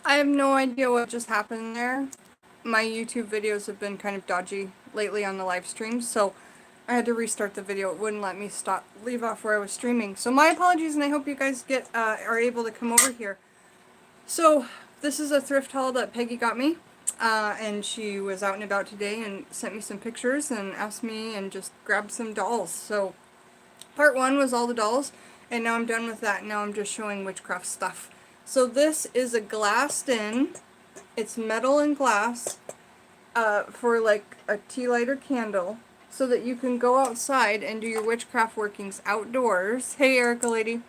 I have no idea what just happened there. My YouTube videos have been kind of dodgy lately on the live streams, so I had to restart the video. It wouldn't let me leave off where I was streaming. So my apologies, and I hope you guys are able to come over here. So this is a thrift haul that Peggy got me, and she was out and about today and sent me some pictures and asked me and just grabbed some dolls. So part one was all the dolls, and now I'm done with that. Now I'm just showing witchcraft stuff. So this is a glassed in. It's metal and glass for like a tea lighter candle, so that you can go outside and do your witchcraft workings outdoors. Hey, Erica lady.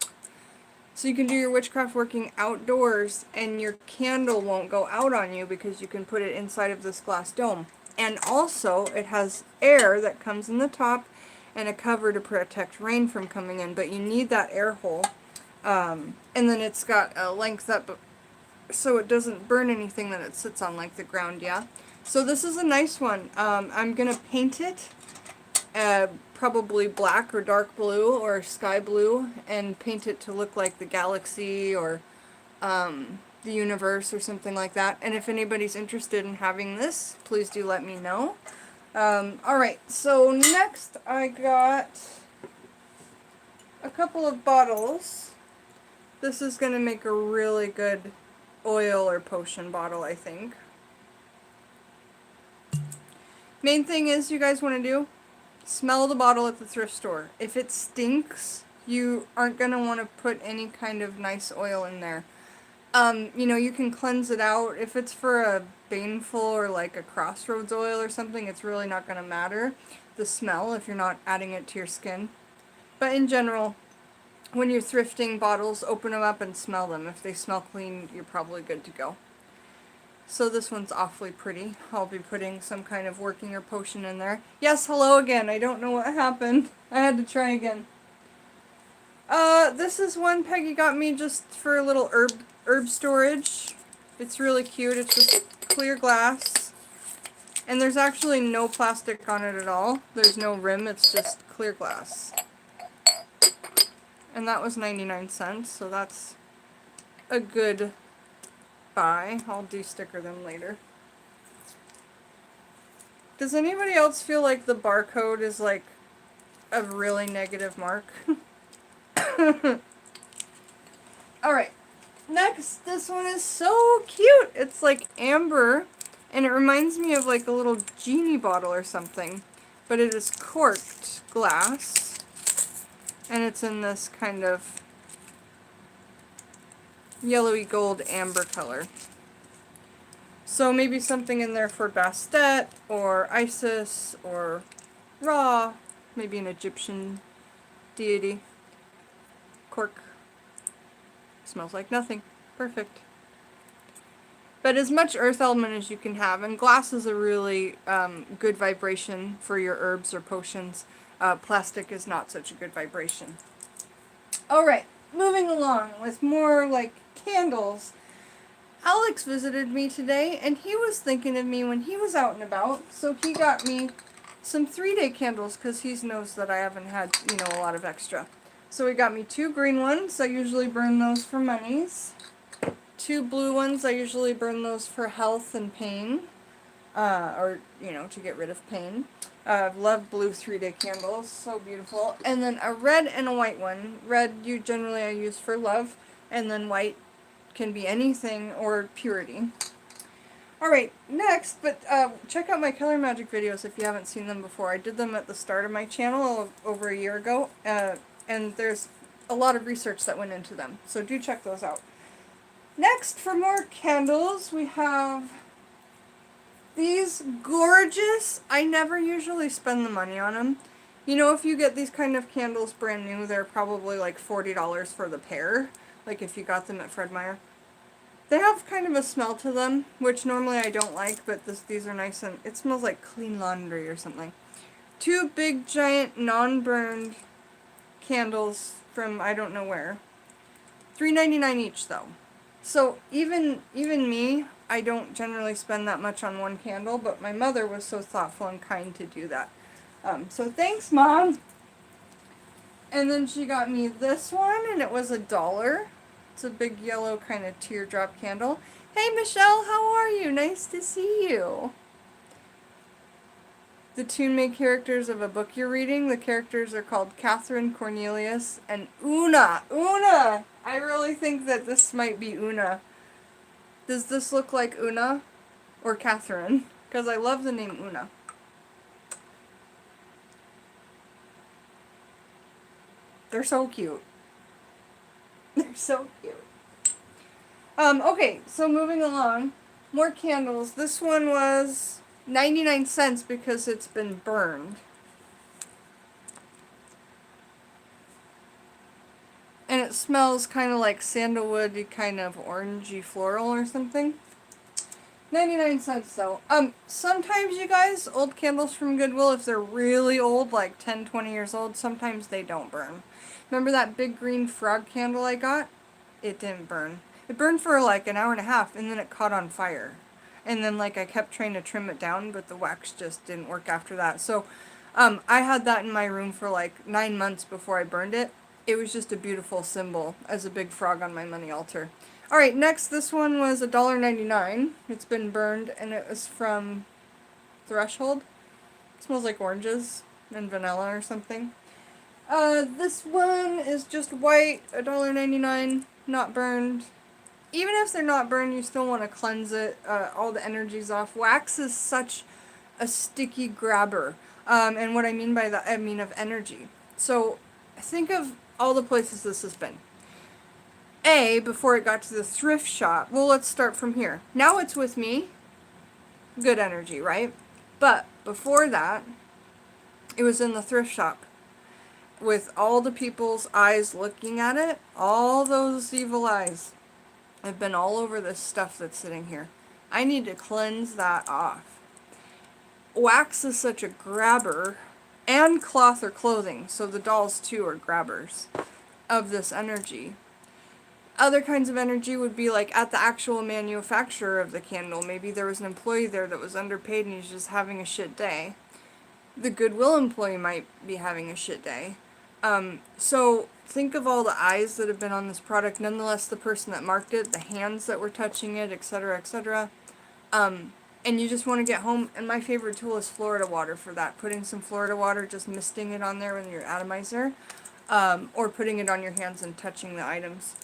So you can do your witchcraft working outdoors, and your candle won't go out on you because you can put it inside of this glass dome. And also, it has air that comes in the top and a cover to protect rain from coming in, but you need that air hole. And then it's got a length up so it doesn't burn anything that it sits on, like the ground, yeah? So this is a nice one. I'm going to paint it probably black or dark blue or sky blue, and paint it to look like the galaxy or the universe or something like that. And if anybody's interested in having this, please do let me know. Alright, so next I got a couple of bottles. This is going to make a really good oil or potion bottle, I think. Main thing is, you guys want to do, smell the bottle at the thrift store. If it stinks, you aren't going to want to put any kind of nice oil in there. You know, you can cleanse it out. If it's for a baneful or like a crossroads oil or something, it's really not going to matter, the smell, if you're not adding it to your skin. But in general, when you're thrifting bottles, open them up and smell them. If they smell clean, you're probably good to go. So this one's awfully pretty. I'll be putting some kind of working or potion in there. Yes, hello again. I don't know what happened. I had to try again. This is one Peggy got me just for a little herb storage. It's really cute. It's just clear glass. And there's actually no plastic on it at all. There's no rim. It's just clear glass. And that was 99 cents, so that's a good buy. I'll de-sticker them later. Does anybody else feel like the barcode is like a really negative mark? Alright, next, this one is so cute. It's like amber, and it reminds me of like a little genie bottle or something. But it is corked glass. And it's in this kind of yellowy gold amber color. So maybe something in there for Bastet or Isis or Ra, maybe an Egyptian deity. Cork. Smells like nothing. Perfect. But as much earth element as you can have, and glass is a really good vibration for your herbs or potions. Plastic is not such a good vibration. Alright, moving along with more like candles. Alex visited me today, and he was thinking of me when he was out and about, so he got me some 3-day candles because he knows that I haven't had, you know, a lot of extra. So he got me 2 green ones. I usually burn those for monies. 2 blue ones. I usually burn those for health and pain, or, you know, to get rid of pain. Love blue 3-day candles, so beautiful. And then a red and a white one. Red I use for love, and then white can be anything or purity. Alright, next, but check out my color magic videos if you haven't seen them before. I did them at the start of my channel over a year ago, and there's a lot of research that went into them, so do check those out. Next, for more candles, we have these gorgeous. I never usually spend the money on them. You know, if you get these kind of candles brand new, they're probably like $40 for the pair, like if you got them at Fred Meyer. They have kind of a smell to them, which normally I don't like, but these are nice, and it smells like clean laundry or something. 2 big, giant, non-burned candles from I don't know where. $3.99 each, though. So even me, I don't generally spend that much on one candle, but my mother was so thoughtful and kind to do that. So thanks, Mom! And then she got me this one, and it was $1. It's a big yellow kind of teardrop candle. Hey Michelle, how are you? Nice to see you. The two main characters of a book you're reading, the characters are called Catherine, Cornelius, and Una. Una! I really think that this might be Una. Does this look like Una or Catherine? Because I love the name Una. They're so cute. They're so cute. Okay, so moving along. More candles. This one was 99 cents because it's been burned. And it smells kind of like sandalwoody, kind of orangey floral or something. 99 cents though. Sometimes you guys, old candles from Goodwill, if they're really old, like 10, 20 years old, sometimes they don't burn. Remember that big green frog candle I got? It didn't burn. It burned for like an hour and a half and then it caught on fire. And then like I kept trying to trim it down, but the wax just didn't work after that. So I had that in my room for like 9 months before I burned it. It was just a beautiful symbol as a big frog on my money altar. Alright, next, this one was $1.99. It's been burned and it was from Threshold. It smells like oranges and vanilla or something. This one is just white, $1.99, not burned. Even if they're not burned, you still want to cleanse it, all the energy's off. Wax is such a sticky grabber, and what I mean by that, I mean of energy. So, think of all the places this has been. Before it got to the thrift shop, well, let's start from here. Now it's with me, good energy, right? But before that, it was in the thrift shop with all the people's eyes looking at it, all those evil eyes. I've been all over this stuff that's sitting here. I need to cleanse that off. Wax is such a grabber, and cloth or clothing, so the dolls too are grabbers of this energy. Other kinds of energy would be like at the actual manufacturer of the candle. Maybe there was an employee there that was underpaid and he's just having a shit day. The Goodwill employee might be having a shit day. So think of all the eyes that have been on this product, nonetheless the person that marked it, the hands that were touching it, etc., etc. And you just want to get home, and my favorite tool is Florida water for that. Putting some Florida water, just misting it on there with your atomizer, or putting it on your hands and touching the items.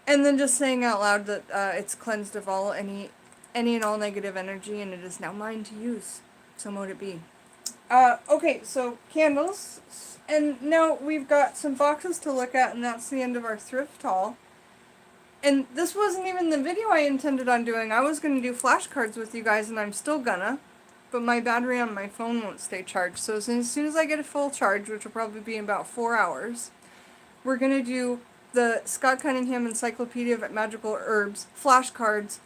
And then just saying out loud that it's cleansed of all any and all negative energy, and it is now mine to use. So mote it be. Okay, so candles. And now we've got some boxes to look at, and that's the end of our thrift haul. And this wasn't even the video I intended on doing. I was going to do flashcards with you guys, and I'm still gonna. But my battery on my phone won't stay charged. So as soon as I get a full charge, which will probably be in about 4 hours, we're going to do the Scott Cunningham Encyclopedia of Magical Herbs flashcards,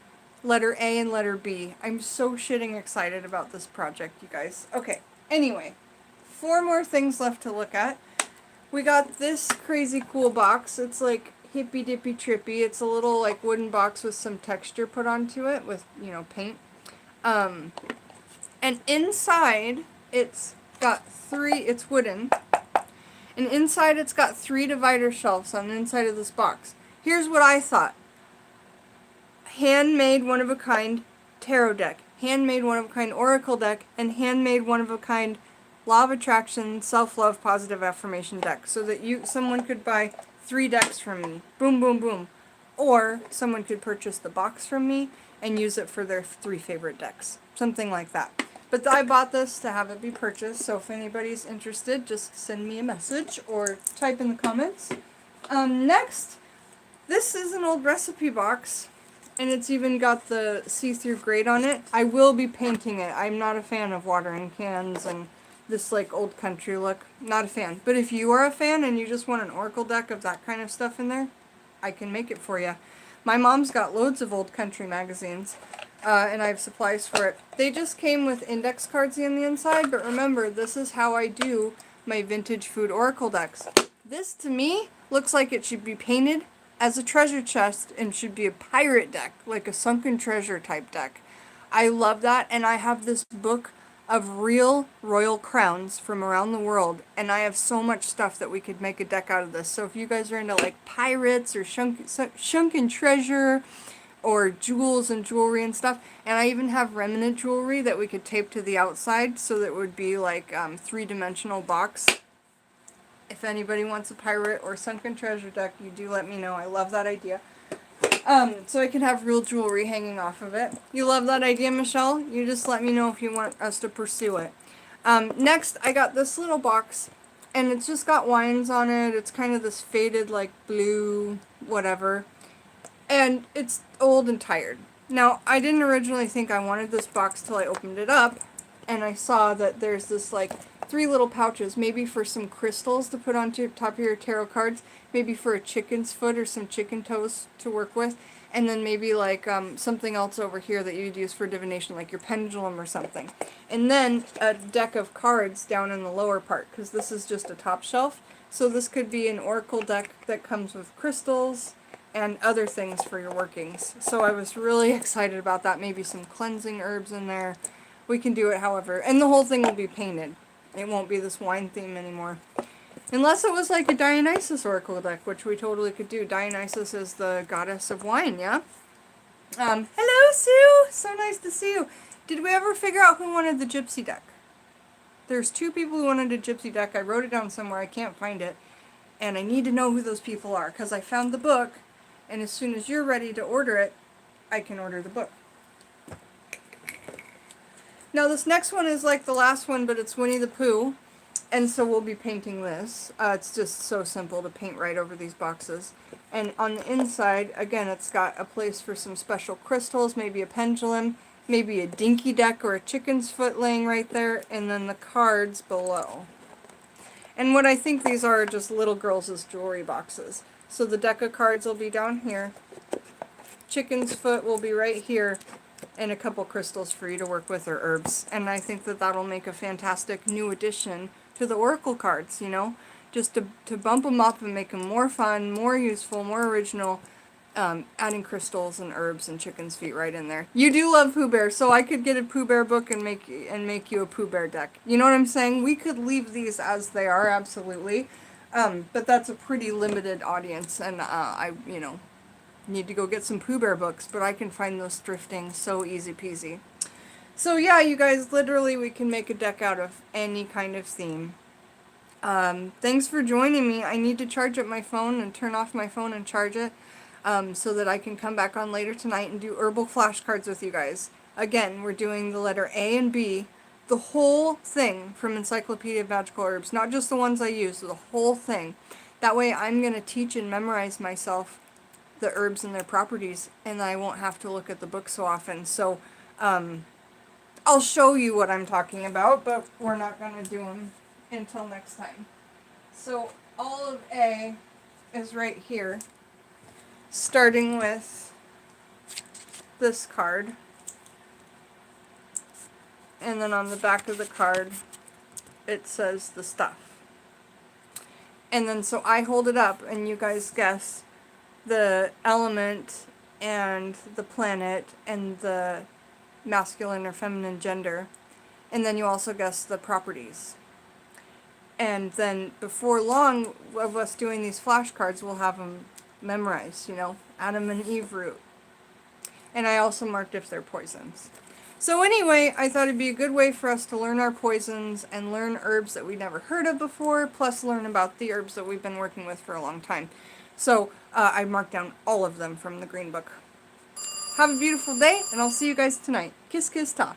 letter A and letter B. I'm so shitting excited about this project, you guys. Okay, anyway. 4 more things left to look at. We got this crazy cool box. It's like hippy dippy trippy. It's a little like wooden box with some texture put onto it with, paint. And inside it's got it's wooden. And inside it's got 3 divider shelves on the inside of this box. Here's what I thought. Handmade one-of-a-kind tarot deck. Handmade one-of-a-kind oracle deck. And handmade one-of-a-kind Law of Attraction, Self-Love, Positive Affirmation deck. So that someone could buy 3 decks from me. Boom, boom, boom. Or someone could purchase the box from me and use it for their 3 favorite decks. Something like that. But I bought this to have it be purchased, so if anybody's interested, just send me a message or type in the comments. Next, this is an old recipe box, and it's even got the see-through grate on it. I will be painting it. I'm not a fan of watering cans and this like old country look. Not a fan. But if you are a fan and you just want an oracle deck of that kind of stuff in there, I can make it for you. My mom's got loads of old country magazines. And I have supplies for it. They just came with index cards on the inside, but remember, this is how I do my vintage food oracle decks. This, to me, looks like it should be painted as a treasure chest and should be a pirate deck, like a sunken treasure type deck. I love that, and I have this book of real royal crowns from around the world, and I have so much stuff that we could make a deck out of this. So if you guys are into like pirates or sunken treasure or jewels and jewelry and stuff, and I even have remnant jewelry that we could tape to the outside so that it would be like three-dimensional box. If anybody wants a pirate or sunken treasure deck, you do let me know. I love that idea. So I can have real jewelry hanging off of it. You love that idea, Michelle? You just let me know if you want us to pursue it. Next, I got this little box, and it's just got wines on it. It's kind of this faded, like, blue, whatever. And it's old and tired. Now, I didn't originally think I wanted this box till I opened it up, and I saw that there's this, like, 3 little pouches, maybe for some crystals to put on top of your tarot cards, maybe for a chicken's foot or some chicken toes to work with, and then maybe like something else over here that you'd use for divination, like your pendulum or something. And then a deck of cards down in the lower part, because this is just a top shelf. So this could be an oracle deck that comes with crystals and other things for your workings. So I was really excited about that. Maybe some cleansing herbs in there. We can do it however. And the whole thing will be painted. It won't be this wine theme anymore. Unless it was like a Dionysus oracle deck, which we totally could do. Dionysus is the goddess of wine, yeah? Hello, Sue! So nice to see you. Did we ever figure out who wanted the gypsy deck? There's 2 people who wanted a gypsy deck. I wrote it down somewhere. I can't find it. And I need to know who those people are, because I found the book, and as soon as you're ready to order it, I can order the book. Now this next one is like the last one, but it's Winnie the Pooh, and so we'll be painting this. It's just so simple to paint right over these boxes. And on the inside, again, it's got a place for some special crystals, maybe a pendulum, maybe a dinky deck or a chicken's foot laying right there, and then the cards below. And what I think these are just little girls' jewelry boxes. So the deck of cards will be down here, chicken's foot will be right here, and a couple crystals for you to work with, or herbs. And I think that that'll make a fantastic new addition to the oracle cards, you know, just to bump them up and make them more fun, more useful, more original, adding crystals and herbs and chicken's feet right in there. You do love Pooh Bear, so I could get a Pooh Bear book and make you a Pooh Bear deck. You know what I'm saying? We could leave these as they are, absolutely, but that's a pretty limited audience, and I, you know, need to go get some Pooh Bear books, but I can find those thrifting so easy peasy. So yeah, you guys, literally we can make a deck out of any kind of theme. Thanks for joining me. I need to charge up my phone and turn off my phone and charge it so that I can come back on later tonight and do herbal flashcards with you guys. Again, we're doing the letter A and B, the whole thing from Encyclopedia of Magical Herbs, not just the ones I use, the whole thing. That way I'm going to teach and memorize myself the herbs and their properties, and I won't have to look at the book so often. So I'll show you what I'm talking about, but we're not going to do them until next time. So all of A is right here, starting with this card, and then on the back of the card it says the stuff. And then so I hold it up and you guys guess the element and the planet and the masculine or feminine gender, and then you also guess the properties. And then before long of us doing these flashcards, we'll have them memorized, you know, Adam and Eve root. And I also marked if they're poisons. So anyway, I thought it'd be a good way for us to learn our poisons and learn herbs that we never heard of before, plus learn about the herbs that we've been working with for a long time. So I marked down all of them from the green book. Have a beautiful day, and I'll see you guys tonight. Kiss, kiss, ta.